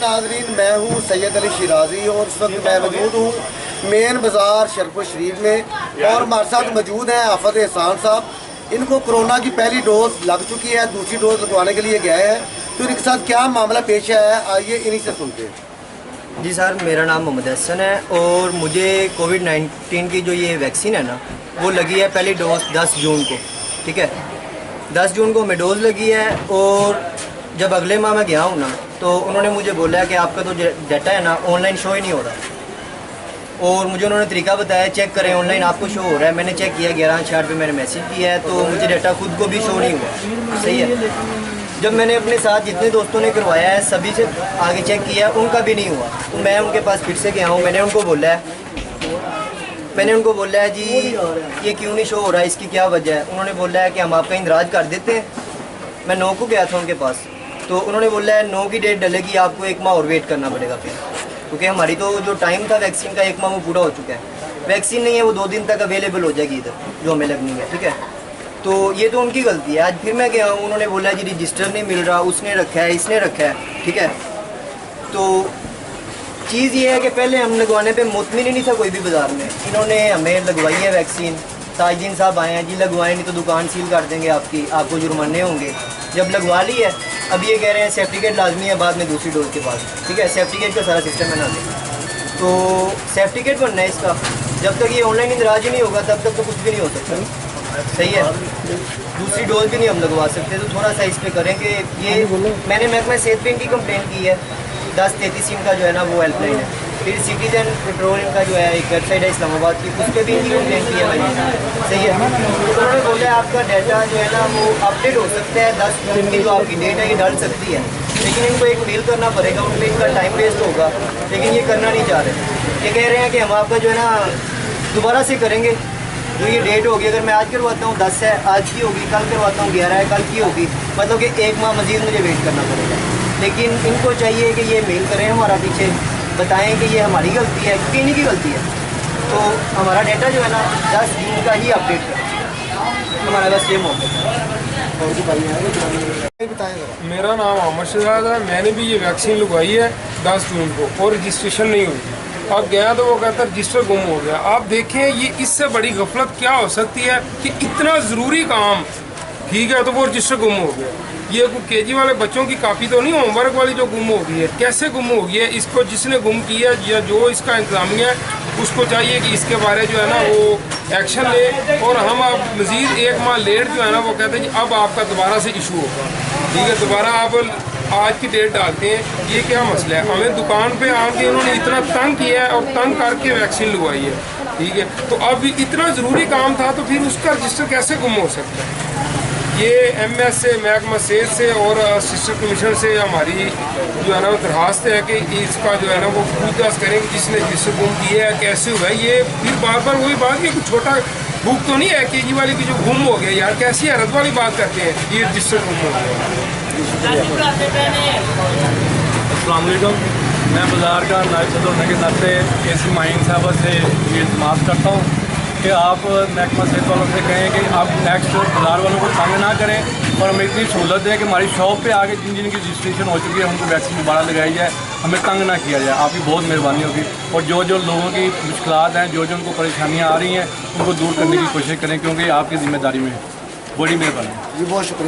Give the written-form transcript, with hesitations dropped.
नाजरीन, मैं हूँ सैयद अली शिराजी और इस वक्त मैं मौजूद हूँ मेन बाज़ार शरफुल शरीफ में और हमारे साथ मौजूद हैं आफत एहसान साहब। इनको कोरोना की पहली डोज लग चुकी है, दूसरी डोज लगवाने के लिए गए हैं, तो इनके साथ क्या मामला पेश आया है आइए इन्हीं से सुनते हैं। जी सर, मेरा नाम मोहम्मद हसन है और मुझे कोविड-19 की जो ये वैक्सीन है ना, वो लगी है पहली डोज 10 जून को। ठीक है, 10 जून को हमें डोज़ लगी है और जब अगले माह मैं गया हूँ ना, तो उन्होंने मुझे बोला है कि आपका तो डाटा है ना ऑनलाइन शो ही नहीं हो रहा। और मुझे उन्होंने तरीका बताया, चेक करें ऑनलाइन आपको शो हो रहा है। मैंने चेक किया, 11:60 पे मैंने मैसेज किया है, तो मुझे डाटा खुद को भी शो नहीं हुआ। सही है, जब मैंने अपने साथ जितने दोस्तों ने करवाया है सभी से आगे चेक किया, उनका भी नहीं हुआ। तो मैं उनके पास फिर से गया हूँ, मैंने उनको बोला है जी ये क्यों नहीं शो हो रहा है, इसकी क्या वजह है। उन्होंने बोला है कि हम आपका इंदराज कर देते हैं। मैं 9 को गया था उनके पास, तो उन्होंने बोला है 9 की डेट डलेगी, आपको 1 माह और वेट करना पड़ेगा फिर, क्योंकि हमारी तो जो टाइम था वैक्सीन का 1 माह वो पूरा हो चुका है। वैक्सीन नहीं है, वो 2 दिन तक अवेलेबल हो जाएगी इधर जो हमें लगनी है। ठीक है, तो ये तो उनकी गलती है। आज फिर मैं गया हूँ, उन्होंने बोला जी रजिस्टर नहीं मिल रहा, उसने रखा है, इसने रखा है। ठीक है, तो चीज़ ये है कि पहले हम लगवाने पे मुतमिन ही नहीं था कोई भी बाज़ार में। इन्होंने हमें लगवाई है वैक्सीन, ताजदीन साहब आए हैं जी लगवाएं नहीं तो दुकान सील कर देंगे आपकी, आपको जुर्माने होंगे। जब लगवा ली है, अब ये कह रहे हैं सर्टिफिकेट लाजमी है बाद में दूसरी डोज के बाद। ठीक है, सर्टिफिकेट का सारा सिस्टम बना दें, तो सर्टिफिकेट बनना है इसका। जब तक ये ऑनलाइन इंदराज ही नहीं होगा तब तक तो कुछ भी नहीं हो सकता। सही है, दूसरी डोज भी नहीं हम लगवा सकते। तो थोड़ा सा इस पर करें कि ये मैंने महकमा सेहत पे इनकी कंप्लेंट की है, 1033 इनका जो है ना वो हेल्पलाइन है। फिर सिटीजन पेट्रोल इनका जो है एक वेबसाइट है इस्लामाबाद की, उस पर भी इनकी कंप्लेंट की है मैंने। सही है, उन्होंने बोला है आपका डाटा जो है ना वो अपडेट हो सकता है, 10 जून की जो आपकी डेट है ये डाल सकती है, लेकिन इनको एक मेल करना पड़ेगा, उनमें इनका टाइम वेस्ट होगा, लेकिन ये करना नहीं चाह रहे। ये कह रहे हैं कि हम आपका जो है ना दोबारा से करेंगे। जो ये डेट होगी, अगर मैं आज करवाता हूँ 10 है, आज की होगी, कल करवाता हूँ 11 है, कल की होगी, मतलब कि 1 माह मज़ीद मुझे वेट करना पड़ेगा। लेकिन इनको चाहिए कि ये मेल करें हमारा पीछे, बताएं कि ये हमारी गलती है कि इन्हीं की गलती है, तो हमारा डाटा जो है ना 10 जून का ही अपडेट करें। हमारा बस ये मौका है। मेरा नाम अहमद शहजाद है, मैंने भी ये वैक्सीन लगवाई है 10 जून को और रजिस्ट्रेशन नहीं हुई। अब गया तो वो कहता रजिस्टर गुम हो गया। आप देखें ये इससे बड़ी गफलत क्या हो सकती है कि इतना ज़रूरी काम ठीक है तो वो रजिस्टर गुम हो गया। ये केजी वाले बच्चों की कापी तो नहीं, होमवर्क वाली जो गुम हो गई है, कैसे गुम हो गई है, इसको जिसने गुम किया या जो इसका इंतजामिया है उसको चाहिए कि इसके बारे जो है ना वो एक्शन ले। और हम अब मज़ीद 1 माह लेट जो है ना वो कहते हैं जी अब आपका दोबारा से इशू होगा। ठीक है, दोबारा आप आज की डेट डालते हैं, ये क्या मसला है। हमें दुकान पे आके उन्होंने इतना तंग किया है और तंग करके वैक्सीन लगवाई है। ठीक है, तो अब इतना ज़रूरी काम था तो फिर उसका रजिस्टर कैसे गुम हो सकता है। ये MS से, महकमा सेहत से और असिस्टेंट कमिश्नर से हमारी जो है ना दरख्वास्त है कि इसका जो है ना वो पूछताछ करें कि जिसने रजिस्टर गुम किया है कैसे हुआ है। ये फिर बार बार वही बात कि कुछ छोटा बुक तो नहीं है केजी वाली की जो गुम हो गया, यार कैसी हैरत वाली बात करते हैं, ये रजिस्टर गुम हो गया। अस्सलाम वालेकुम, मैं बाज़ार का नायब सदर होने के नाते एसी माइन साहब से ये इल्तमास करता हूँ कि आप महकमा सेहत वालों से कहें कि आप नेक्स्ट बाज़ार वालों को तंग ना करें और हमें इतनी सहूलत दें कि हमारी शॉप पे आके जिन जिनकी रजिस्ट्रेशन हो चुकी है उनको वैक्सीन दोबारा लगाई जाए, हमें तंग ना किया जाए। आपकी बहुत मेहरबानी होगी। और जो जो लोगों की मुश्किलात हैं, जो जो उनको परेशानियाँ आ रही हैं, उनको दूर करने की कोशिश करें, क्योंकि आपकी ज़िम्मेदारी में है। बड़ी मेहरबानी। जी बहुत शुक्रिया।